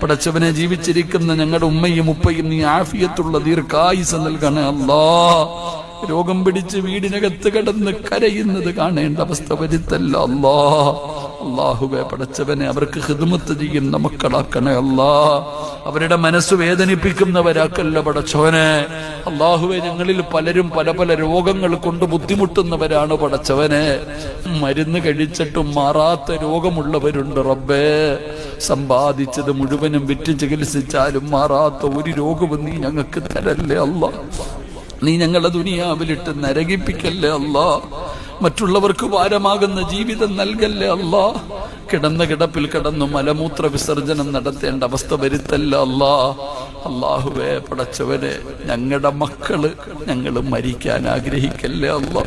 പടച്ചവനെ ജീവിച്ചിരിക്കുന്ന ഞങ്ങളുടെ ഉമ്മയും ഉപ്പയും നീ ആഫിയത്തുള്ള ദീർഘായുസ് നൽകണേ അല്ലാ. രോഗം പിടിച്ച് വീടിനകത്ത് കിടന്ന് കരയുന്നത് കാണേണ്ട അവസ്ഥ വരുത്തല്ല അല്ലാ. അല്ലാഹുവേ പടച്ചവനെ അവർക്ക് ഖിദ്മത്ത് ചെയ്യുന്ന മക്കളാക്കണേ അല്ലാ. അവരുടെ മനസ്സ് വേദനിപ്പിക്കുന്നവരാക്കല്ല പടച്ചവനെ. അല്ലാഹുവേ ഞങ്ങളിൽ പലരും പല പല രോഗങ്ങൾ കൊണ്ട് ബുദ്ധിമുട്ടുന്നവരാണ് പടച്ചവനെ. മരുന്ന് കഴിച്ചിട്ടും മാറാത്ത രോഗമുള്ളവരുണ്ട് റബ്ബേ. സമ്പാദിച്ചത് മുഴുവനും വിറ്റ് ചികിത്സിച്ചാലും മാറാത്ത ഒരു രോഗവും നീ ഞങ്ങൾക്ക് തരല്ലേ അല്ലാ. നീ ഞങ്ങളെ ദുനിയാവിലിട്ട് നരകിപ്പിക്കല്ലേ അല്ലാ. മറ്റുള്ളവർക്ക് ഭാരമാകുന്ന ജീവിതം നൽകല്ലേ അല്ലാ. കിടന്ന കിടപ്പിൽ കിടന്നു മലമൂത്ര വിസർജനം നടത്തേണ്ട അവസ്ഥ വരുത്തല്ല അല്ലാ. അല്ലാഹുവേ പടച്ചവനെ ഞങ്ങളുടെ മക്കള് ഞങ്ങൾ മരിക്കാൻ ആഗ്രഹിക്കല്ലേ അല്ലാ.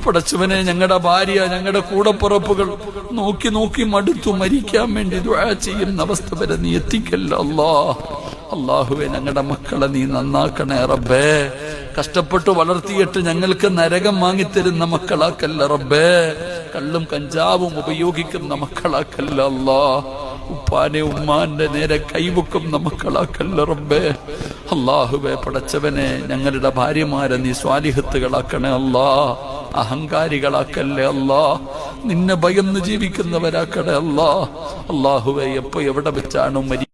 പടച്ചവനെ ഞങ്ങളുടെ ഭാര്യ ഞങ്ങളുടെ കൂടപ്പുറപ്പുകൾ നോക്കി നോക്കി മടുത്തു മരിക്കാൻ വേണ്ടി ദുആ ചെയ്യുന്ന അവസ്ഥ വരെ നീ എത്തിക്കല്ല അല്ലാ. അല്ലാഹുവേ ഞങ്ങളുടെ മക്കളെ നീ നന്നാക്കണേ റബ്ബേ. കഷ്ടപ്പെട്ട് വളർത്തിയിട്ട് ഞങ്ങൾക്ക് നരകം വാങ്ങിത്തരുന്ന മക്കളാക്കല്ല റബ്ബേ. കള്ളും കഞ്ചാവും ഉപയോഗിക്കുന്ന മക്കളാക്കല്ല അല്ലാ. ഉപ്പാനെ ഉമ്മാന്റെ നേരെ കൈവെക്കുന്ന മക്കളാക്കല്ല റബ്ബേ. അല്ലാഹുവേ പടച്ചവനെ ഞങ്ങളുടെ ഭാര്യമാരെ നീ സ്വാലിഹത്തുകളാക്കണേ അല്ലാ. അഹങ്കാരികളാക്കല്ലേ അല്ലാ. നിന്നെ ഭയന്ന് ജീവിക്കുന്നവരാക്കണേ അല്ലാ. അല്ലാഹുവേ എപ്പോ എവിടെ വെച്ചാണോ